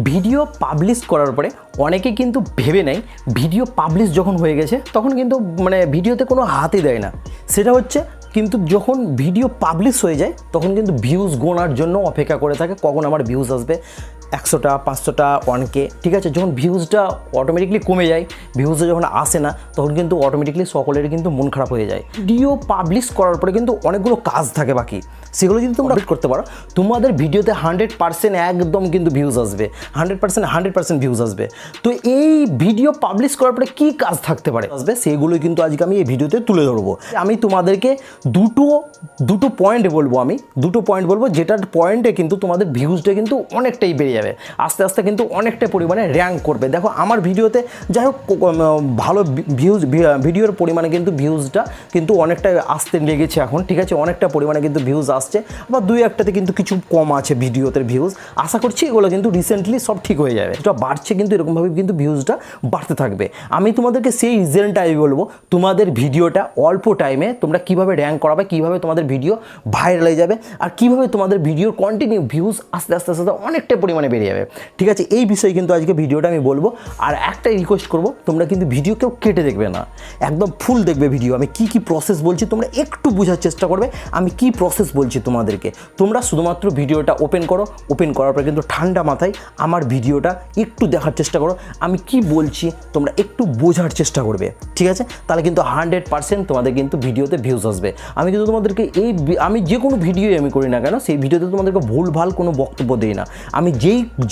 Video publish করার পরে অনেকে কিন্তু ভেবে নেয় ভিডিও পাবলিশ যখন হয়ে গেছে তখন কিন্তু ভিডিওতে কোনো হাতই দেয় না। সেটা হচ্ছে কিন্তু যখন ভিডিও পাবলিশ হয়ে যায় তখন কিন্তু ভিউজ গোনার জন্য অপেক্ষা করে থাকে কখন আমার ভিউজ আসবে 100টা 500টা 1K, ঠিক আছে। যখন ভিউজটা অটোমেটিকলি কমে যায়, ভিউজটা যখন আসে না তখন কিন্তু অটোমেটিকলি সকলের কিন্তু মন খারাপ হয়ে যায়। ভিডিও পাবলিশ করার পরে কিন্তু অনেকগুলো কাজ থাকে বাকি, সেগুলো যদি তোমরা আপডেট করতে পারো তোমাদের ভিডিওতে 100% একদম কিন্তু ভিউজ আসবে, 100% ভিউজ আসবে। তো এই ভিডিও পাবলিশ করার পরে কী কাজ থাকতে পারে আসবে সেইগুলোই কিন্তু আজকে আমি এই ভিডিওতে তুলে ধরবো। আমি তোমাদেরকে দুটো পয়েন্ট বলবো, যেটার পয়েন্টে কিন্তু তোমাদের ভিউজটা কিন্তু অনেকটাই বেড়ে যাবে, আস্তে আস্তে কিন্তু অনেকটা পরিমাণে র্যাঙ্ক করবে। দেখো আমার ভিডিওতে যাই হোক ভালো ভিডিওর পরিমাণে কিন্তু ভিউজটা কিন্তু অনেকটা আসতে লেগেছে এখন, ঠিক আছে। অনেকটা পরিমাণে কিন্তু ভিউজ আসছে, আবার দুই একটাতে কিন্তু কিছু কম আছে ভিডিওতে ভিউজ। আশা করছি এগুলো কিন্তু রিসেন্টলি সব ঠিক হয়ে যাবে, এটা বাড়ছে কিন্তু এরকমভাবে কিন্তু ভিউজটা বাড়তে থাকবে। আমি তোমাদেরকে সেই রিজনটাই বলবো তোমাদের ভিডিওটা অল্প টাইমে তোমরা কীভাবে র্যাঙ্ক করাবে, কীভাবে তোমাদের ভিডিও ভাইরাল হয়ে যাবে, আর কীভাবে তোমাদের ভিডিওর কন্টিনিউ ভিউজ আস্তে আস্তে আস্তে অনেকটা পরিমাণে বেড়ে যাবে, ঠিক আছে। এই বিষয়ে কিন্তু আজকে ভিডিওটা আমি বলবো। আর একটাই রিকোয়েস্ট করবো, তোমরা কিন্তু ভিডিও কেউ কেটে দেখবে না, একদম ফুল দেখবে ভিডিও। আমি কি প্রসেস বলছি তোমরা একটু বোঝার চেষ্টা করবে আমি কি প্রসেস বলছি তোমাদেরকে। তোমরা শুধুমাত্র ভিডিওটা ওপেন করো, ওপেন করার পরে কিন্তু ঠান্ডা মাথায় আমার ভিডিওটা একটু দেখার চেষ্টা করো, আমি কি বলছি তোমরা একটু বোঝার চেষ্টা করবে, ঠিক আছে। তাহলে কিন্তু 100% তোমাদের কিন্তু ভিডিওতে ভিউজ আসবে। আমি কিন্তু তোমাদেরকে আমি যে কোনো ভিডিওই আমি করি না কেন সেই ভিডিওতে তোমাদেরকে ভুলভাল কোনো বক্তব্য দিই না। আমি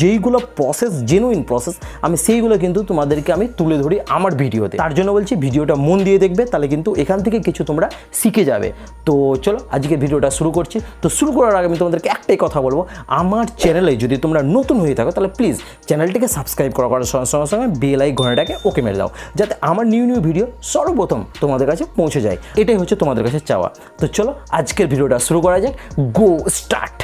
যেইগুলো প্রসেস জেনুইন প্রসেস আমি সেইগুলো কিন্তু তোমাদেরকে আমি তুলে ধরি আমার ভিডিওতে। তার জন্য বলছি ভিডিওটা মন দিয়ে দেখবে, তাহলে কিন্তু এখান থেকে কিছু তোমরা শিখে যাবে। তো চলো আজকে ভিডিওটা শুরু করছি। তো শুরু করার আগে আমি তোমাদেরকে একটাই কথা বলবো, আমার চ্যানেলে যদি তোমরা নতুন হয়ে থাকো তাহলে প্লিজ চ্যানেলটিকে সাবস্ক্রাইব করার সঙ্গে সঙ্গে বেল আইকনটাকে ওকে মেরে দাও, যাতে আমার নিউ ভিডিও সর্বপ্রথম তোমাদের কাছে পৌঁছে যায়। এটাই হচ্ছে তোমাদের কাছে চাওয়া। তো চলো আজকের ভিডিওটা শুরু করা যাক, গো স্টার্ট।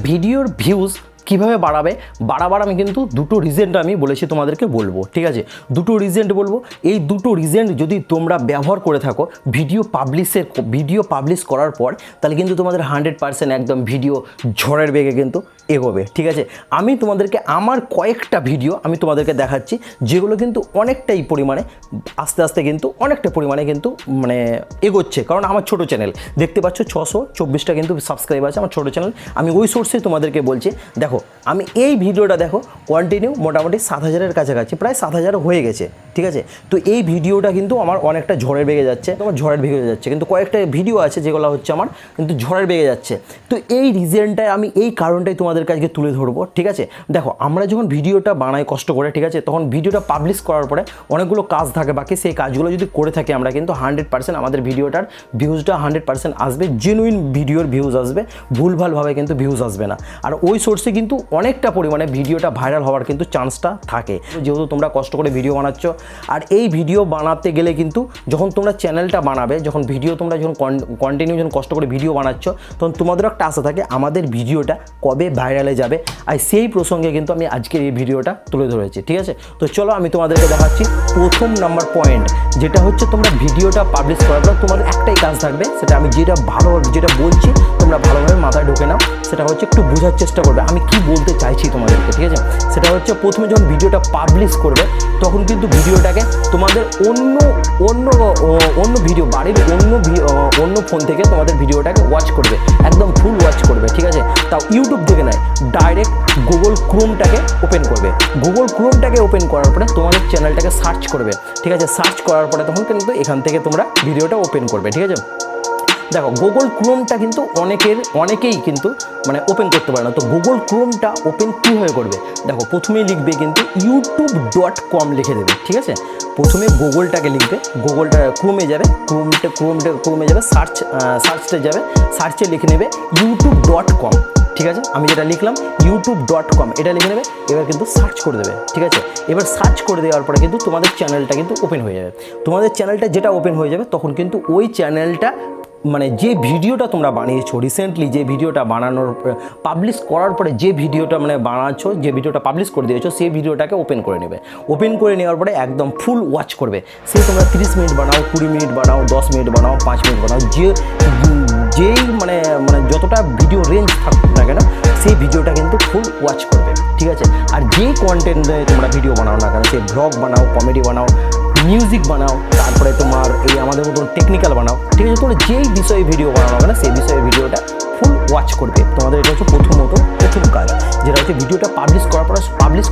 ভিডিওর ভিউজ কীভাবে বাড়াবার আমি কিন্তু দুটো রিজেন্ট আমি বলেছি তোমাদেরকে বলবো, ঠিক আছে। দুটো রিজেন্ট বলবো, এই দুটো রিজেন্ট যদি তোমরা ব্যবহার করে থাকো ভিডিও পাবলিশ করার পর তাহলে কিন্তু তোমাদের 100% একদম ভিডিও ঝড়ের বেগে কিন্তু এগোবে, ঠিক আছে। আমি তোমাদেরকে আমার কয়েকটা ভিডিও আমি তোমাদেরকে দেখাচ্ছি যেগুলো কিন্তু অনেকটাই পরিমাণে আস্তে আস্তে কিন্তু অনেকটা পরিমাণে কিন্তু এগোচ্ছে। কারণ আমার ছোটো চ্যানেল দেখতে পাচ্ছ 624টা কিন্তু সাবস্ক্রাইব আছে আমার ছোটো চ্যানেল। আমি ওই সোর্সে তোমাদেরকে বলছি, দেখো আমি এই ভিডিওটা দেখো কন্টিনিউ মোটামুটি 7000-এর কাছাকাছি, প্রায় 7000 হয়ে গেছে, ঠিক আছে। তো এই ভিডিওটা কিন্তু আমার অনেকটা ঝড়ের বেগে যাচ্ছে, কিন্তু কয়েকটা ভিডিও আছে যেগুলো হচ্ছে আমার কিন্তু ঝড়ের বেগে যাচ্ছে। তো এই রিজনটাই আমি এই কারণটাই তোমাদের কাছে তুলে ধরবো, ঠিক আছে। দেখো আমরা যখন ভিডিওটা বানাই কষ্ট করে, ঠিক আছে, তখন ভিডিওটা পাবলিশ করার পরে অনেকগুলো কাজ থাকে বাকি, সেই কাজগুলো যদি করে থাকি আমরা কিন্তু 100% আমাদের ভিডিওটার ভিউজটা 100% আসবে, জেনুইন ভিডিওর ভিউজ আসবে, ভুলভালভাবে কিন্তু ভিউজ আসবে না। আর ওই সোর্সে কিন্তু অনেকটা পরিমাণে ভিডিওটা ভাইরাল হওয়ার কিন্তু চান্সটা থাকে, যেহেতু তোমরা কষ্ট করে ভিডিও বানাচ্ছ। আর এই ভিডিও বানাতে গেলে কিন্তু যখন তোমরা চ্যানেলটা বানাবে, যখন কন্টিনিউ কষ্ট করে ভিডিও বানাচ্ছ, তখন তোমাদেরও একটা আশা থাকে আমাদের ভিডিওটা কবে ভাইরালে যাবে। আর সেই প্রসঙ্গে কিন্তু আমি আজকের এই ভিডিওটা তুলে ধরেছি, ঠিক আছে। তো চলো আমি তোমাদেরকে দেখাচ্ছি প্রথম নাম্বার পয়েন্ট, যেটা হচ্ছে তোমরা ভিডিওটা পাবলিশ করার পর তোমাদের একটাই কাজ থাকবে, সেটা আমি যেটা বলছি তোমরা ভালোভাবে মাথায় ঢোকে নাও। সেটা হচ্ছে একটু বোঝার চেষ্টা করবে আমি কি বলতে চাইছি তোমাদেরকে, ঠিক আছে। সেটা হচ্ছে প্রথমে যখন ভিডিওটা পাবলিশ করবে তখন কিন্তু ভিডিওটাকে তোমাদের অন্য ভিডিও বাড়ির অন্য ফোন থেকে তোমাদের ভিডিওটাকে ওয়াচ করবে, একদম ফুল ওয়াচ করবে, ঠিক আছে। তাও ইউটিউব থেকে নয়, ডাইরেক্ট গুগল ক্রোমটাকে ওপেন করবে। গুগল ক্রোমটাকে ওপেন করার পরে তোমাদের চ্যানেলটাকে সার্চ করবে, ঠিক আছে। সার্চ করার পরে তখন কিন্তু এখান থেকে তোমরা ভিডিওটা ওপেন করবে, ঠিক আছে। দেখো গুগল ক্রোমটা কিন্তু অনেকেই কিন্তু ওপেন করতে পারে না। তো গুগল ক্রোমটা ওপেন কীভাবে করবে, দেখো প্রথমেই লিখবে কিন্তু youtube.com লিখে দেবে, ঠিক আছে। প্রথমে গুগলটাকে লিখবে, গুগলটা ক্রোমে যাবে, ক্রোমে যাবে, সার্চটা যাবে, সার্চে লিখে নেবে youtube.com, ঠিক আছে। আমি যেটা লিখলাম youtube.com এটা লিখে নেবে, এবার কিন্তু সার্চ করে দেবে, ঠিক আছে। এবার সার্চ করে দেওয়ার পরে কিন্তু তোমাদের চ্যানেলটা কিন্তু ওপেন হয়ে যাবে। তোমাদের চ্যানেলটা যেটা ওপেন হয়ে যাবে তখন কিন্তু ওই চ্যানেলটা যে ভিডিওটা তোমরা বানিয়েছো রিসেন্টলি, যে ভিডিওটা বানানোর পাবলিশ করার পরে যে ভিডিওটা বানাচ্ছ, যে ভিডিওটা পাবলিশ করে দিয়েছো সেই ভিডিওটাকে ওপেন করে নেবে। ওপেন করে নেওয়ার পরে একদম ফুল ওয়াচ করবে। সে তোমরা 30 মিনিট বানাও, 20 মিনিট বানাও, 10 মিনিট বানাও, 5 মিনিট বানাও, যেই যতটা ভিডিও রেঞ্জ থাকুক না কেন সেই ভিডিওটা কিন্তু ফুল ওয়াচ করবে, ঠিক আছে। আর যেই কন্টেন্টে তোমরা ভিডিও বানাও না কেন, সে ব্লগ বানাও, কমেডি বানাও, মিউজিক বানাও, তারপরে তোমার এই আমাদের মতন টেকনিক্যাল বানাও, ঠিক আছে, তোমরা যেই বিষয়ে ভিডিও বানাও না কেন সেই বিষয়ে ভিডিওটা ফুল ওয়াচ করবে। তোমাদের এটা হচ্ছে প্রথম কাজ, যেটা হচ্ছে ভিডিওটা পাবলিশ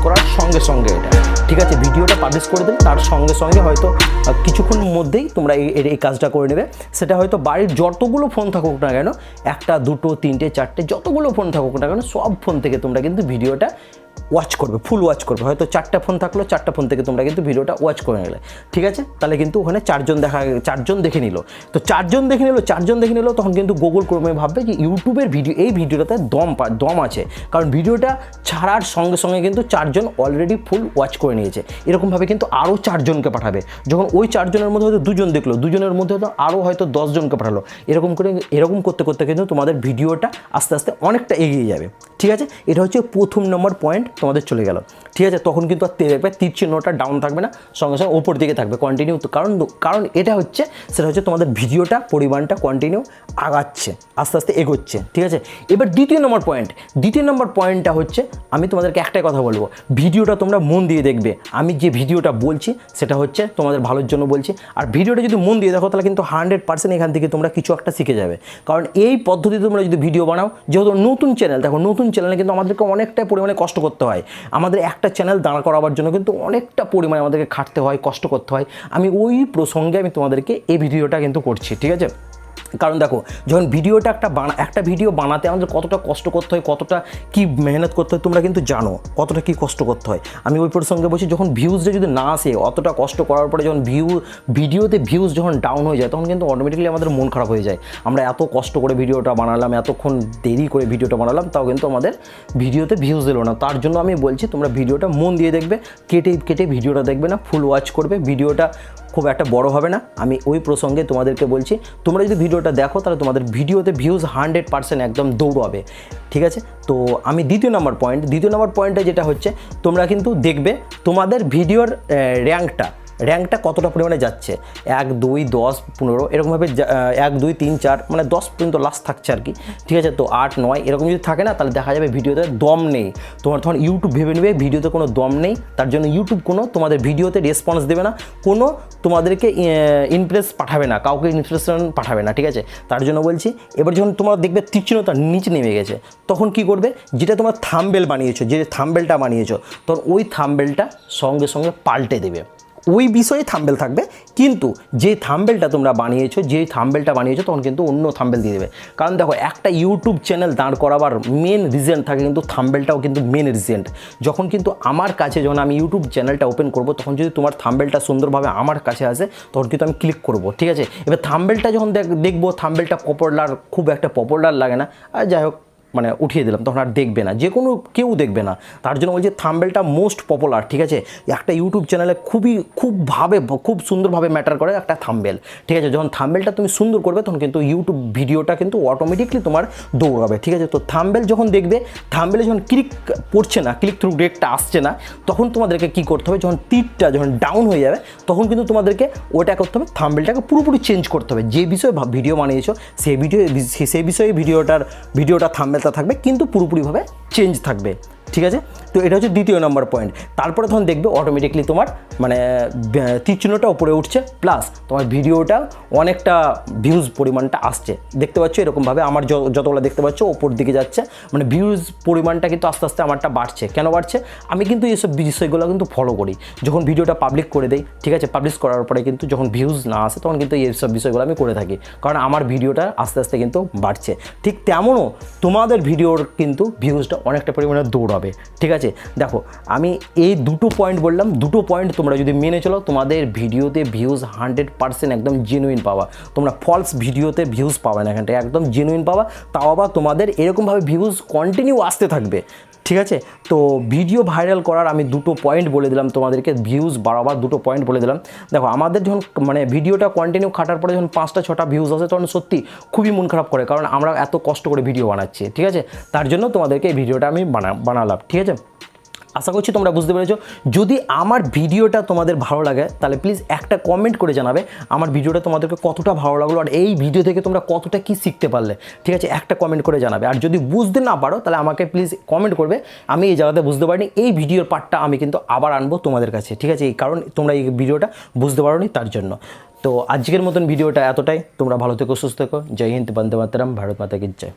করার সঙ্গে সঙ্গে এটা, ঠিক আছে, ভিডিওটা পাবলিশ করে দেবে, তার সঙ্গে সঙ্গে হয়তো কিছুক্ষণের মধ্যেই তোমরা এই কাজটা করে নেবে। সেটা হয়তো বাড়ির যতগুলো ফোন থাকুক না কেন, 1, 2, 3, 4, যতগুলো ফোন থাকুক না কেন, সব ফোন থেকে তোমরা কিন্তু ভিডিওটা ওয়াচ করবে, ফুল ওয়াচ করবে। হয়তো 4টা ফোন থাকলো, 4টা ফোন থেকে তোমরা কিন্তু ভিডিওটা ওয়াচ করে নিলে, ঠিক আছে। তাহলে কিন্তু ওখানে 4জন দেখে নিল। তো 4জন দেখে নিল, তখন কিন্তু গুগল ক্রোমে ভাববে যে ইউটিউবের এই ভিডিওটাতে দম আছে, কারণ ভিডিওটা ছাড়ার সঙ্গে সঙ্গে কিন্তু 4জন অলরেডি ফুল ওয়াচ করে নিয়েছে। এরকমভাবে কিন্তু আরও 4জনকে পাঠাবে। যখন ওই 4জনের মধ্যে হয়তো 2জন দেখলো, 2জনের মধ্যে হয়তো আরও হয়তো 10জনকে পাঠালো। এরকম করতে করতে কিন্তু তোমাদের ভিডিওটা আস্তে আস্তে অনেকটা এগিয়ে যাবে, ঠিক আছে। এটা হচ্ছে প্রথম নম্বর পয়েন্ট তোমাদের চলে গেল, ঠিক আছে। তখন কিন্তু আর তীর চিহ্নটা ডাউন থাকবে না, সঙ্গে সঙ্গে ওপর দিকে থাকবে কন্টিনিউ। কারণ এটা হচ্ছে, সেটা হচ্ছে তোমাদের ভিডিওটা পরিমাণটা কন্টিনিউ আগাচ্ছে, আস্তে আস্তে এগোচ্ছে, ঠিক আছে। এবার দ্বিতীয় নম্বর পয়েন্টটা হচ্ছে, আমি তোমাদেরকে একটাই কথা বলবো, ভিডিওটা তোমরা মন দিয়ে দেখবে। আমি যে ভিডিওটা বলছি সেটা হচ্ছে তোমাদের ভালোর জন্য বলছি, আর ভিডিওটা যদি মন দিয়ে দেখো তাহলে কিন্তু 100% এখান থেকে তোমরা কিছু একটা শিখে যাবে। কারণ এই পদ্ধতিতে তোমরা যদি ভিডিও বানাও, যেহেতু নতুন চ্যানেল, দেখো নতুন চ্যানেলে কিন্তু আমাদেরকে অনেকটা পরিমাণে কষ্ট করতে হয়। আমাদের একটা চ্যানেল দাঁড় করাবার জন্য কিন্তু অনেকটা পরিমাণে আমাদেরকে খাটতে হয়, কষ্ট করতে হয়। আমি ওই প্রসঙ্গে আমি তোমাদেরকে এই ভিডিওটা কিন্তু করছি, ঠিক আছে। কারণ দেখো, যখন ভিডিওটা একটা ভিডিও বানাতে আমাদের কতটা কষ্ট করতে হয়, কতটা কি মেহনত করতে হয়, তোমরা কিন্তু জানো কতটা কি কষ্ট করতে হয়। আমি ওই প্রসঙ্গে বলছি, যখন ভিউজটা যদি না আসে, অতটা কষ্ট করার পরে যখন ভিডিওতে ভিউজ যখন ডাউন হয়ে যায়, তখন কিন্তু অটোমেটিক্যালি আমাদের মন খারাপ হয়ে যায়। আমরা এত কষ্ট করে ভিডিওটা বানালাম, এতক্ষণ দেরি করে ভিডিওটা বানালাম, তাও কিন্তু আমাদের ভিডিওতে ভিউজ এলো না। তার জন্য আমি বলছি, তোমরা ভিডিওটা মন দিয়ে দেখবে, কেটে ভিডিওটা দেখবে না, ফুল ওয়াচ করবে। ভিডিওটা খুব একটা বড় হবে না। আমি ওই প্রসঙ্গে তোমাদেরকে বলছি, তোমরা যদি ভিডিওটা দেখো তাহলে তোমাদের ভিডিওতে ভিউজ 100% একদম দৌড়াবে, ঠিক আছে। তো আমি দ্বিতীয় নম্বর পয়েন্টে যেটা হচ্ছে, তোমরা কিন্তু দেখবে তোমাদের ভিডিওর র্যাঙ্কটা কতটা পরিমাণে যাচ্ছে। 1, 2, 10, 15 এরকমভাবে 1, 2, 3, 4 মানে 10 পর্যন্ত লাস্ট থাকছে আর কি, ঠিক আছে। তো 8, 9 এরকম যদি থাকে না, তাহলে দেখা যাবে ভিডিওতে দম নেই। তখন ইউটিউব ভেবে নেবে ভিডিওতে কোনো দম নেই, তার জন্য ইউটিউব কোনো তোমাদের ভিডিওতে রেসপন্স দেবে না, কোনো তোমাদেরকে ইমপ্রেস পাঠাবে না, কাউকে ইনফরমেশন পাঠাবে না, ঠিক আছে। তার জন্য বলছি, এবার যখন তোমরা দেখবে তীক্ষ্ণতা নিচে নেমে গেছে, তখন কি করবে, যেটা তোমরা থাম্বনেল বানিয়েছো, যে থাম্বনেলটা বানিয়েছো, তখন ওই থাম্বনেলটা সঙ্গে সঙ্গে পাল্টে দেবে। ওই বিষয়ে থাম্বনেল থাকবে, কিন্তু যে থাম্বনেলটা তোমরা বানিয়েছো, তখন কিন্তু অন্য থাম্বনেল দিয়ে দেবে। কারণ দেখো, একটা ইউটিউব চ্যানেল দাঁড় করাবার মেন রিজন থাকে কিন্তু থাম্বনেলটাও কিন্তু মেন রিজন। যখন কিন্তু আমার কাছে, যখন আমি ইউটিউব চ্যানেলটা ওপেন করব, তখন যদি তোমার থাম্বনেলটা সুন্দরভাবে আমার কাছে আসে, তখন কিন্তু আমি ক্লিক করব, ঠিক আছে। এবার থাম্বনেলটা যখন দেখবো থাম্বনেলটা খুব একটা পপুলার লাগে না, আর যাই হোক মানে উঠিয়ে দিলাম, তখন আর দেখবে না, কেউ দেখবে না। তার জন্য বলছি থাম্বনেলটা মোস্ট পপুলার, ঠিক আছে। একটা ইউটিউব চ্যানেলে খুব সুন্দরভাবে ম্যাটার করে একটা থাম্বনেল, ঠিক আছে। যখন থাম্বনেলটা তুমি সুন্দর করবে, তখন কিন্তু ইউটিউব ভিডিওটা কিন্তু অটোমেটিকলি তোমার দৌড়াবে, ঠিক আছে। তো থাম্বনেল যখন দেখবে, থাম্বনেলে যখন ক্লিক থ্রু রেটটা আসছে না, তখন তোমাদেরকে কি করতে হবে, যখন তীরটা যখন ডাউন হয়ে যাবে, তখন কিন্তু তোমাদেরকে ওটা করতে হবে, থাম্বনেলটাকে পুরোপুরি চেঞ্জ করতে হবে। যে বিষয়ে ভিডিও বানিয়েছো সেই বিষয়ে ভিডিওটা থাম্বনেল থাকবে, কিন্তু পুরোপুরিভাবে চেঞ্জ থাকবে, ঠিক আছে। তো এটা হচ্ছে দ্বিতীয় নম্বর পয়েন্ট। তারপরে তখন দেখবে অটোমেটিকলি তোমার মানে তীরচিহ্নটা উপরে উঠছে, প্লাস তোমার ভিডিওটা অনেকটা ভিউজ পরিমাণটা আসছে, দেখতে পাচ্ছ এরকমভাবে। আমার যতগুলো দেখতে পাচ্ছ ওপর দিকে যাচ্ছে, মানে ভিউজ পরিমাণটা কিন্তু আস্তে আস্তে আমারটা বাড়ছে। কেন বাড়ছে? আমি কিন্তু এইসব বিষয়গুলো কিন্তু ফলো করি। যখন ভিডিওটা পাবলিক করে দেই, ঠিক আছে, পাবলিশ করার পরে কিন্তু যখন ভিউজ না আসে, তখন কিন্তু এইসব বিষয়গুলো আমি করে থাকি, কারণ আমার ভিডিওটা আস্তে আস্তে কিন্তু বাড়ছে। ঠিক তেমনও তোমাদের ভিডিওর কিন্তু ভিউজটা অনেকটা পরিমাণে দৌড়াবে, ঠিক আছে। দেখো, আমি এই দুটো পয়েন্ট বললাম, দুটো পয়েন্ট তোমরা যদি মেনে চলো, তোমাদের ভিডিওতে ভিউজ 100% একদম জেনুইন পাওয়া। তোমরা ফলস ভিডিওতে ভিউজ পাবে না, এখানটা একদম জেনুইন পাওয়া। তাও আবার তোমাদের এরকমভাবে ভিউজ কন্টিনিউ আসতে থাকবে, ঠিক আছে। তো ভিডিও ভাইরাল করার আমি দুটো পয়েন্ট বলে দিলাম তোমাদেরকে, ভিউজ বাড়াবার দুটো পয়েন্ট বলে দিলাম। দেখো, আমাদের যখন মানে ভিডিওটা কন্টিনিউ খাটার পরে যখন 5টা 6টা ভিউজ আসে, তখন সত্যি খুবই মন খারাপ করে, কারণ আমরা এত কষ্ট করে ভিডিও বানাচ্ছি, ঠিক আছে। তার জন্য তোমাদেরকে এই ভিডিওটা আমি বানালাম, ঠিক আছে। আশা করছি তোমরা বুঝতে পেরেছো। যদি আমার ভিডিওটা তোমাদের ভালো লাগে তাহলে প্লিজ একটা কমেন্ট করে জানাবে আমার ভিডিওটা তোমাদেরকে কতটা ভালো লাগলো আর এই ভিডিও থেকে তোমরা কতটা কি শিখতে পারলে, ঠিক আছে? একটা কমেন্ট করে জানাবে। আর যদি বুঝতে না পারো তাহলে আমাকে প্লিজ কমেন্ট করবে, আমি এই জায়গাতে বুঝতে পারিনি, এই ভিডিওর পার্টটা আমি কিন্তু আবার আনবো তোমাদের কাছে, ঠিক আছে? এই কারণ তোমরা এই ভিডিওটা বুঝতে পারোনি তার জন্য। তো আজকের মতন ভিডিওটা এতটাই। তোমরা ভালো থেকো, সুস্থ থেকো। জয় হিন্দ, বন্দে মাতরম, ভারত মাতা কি জয়।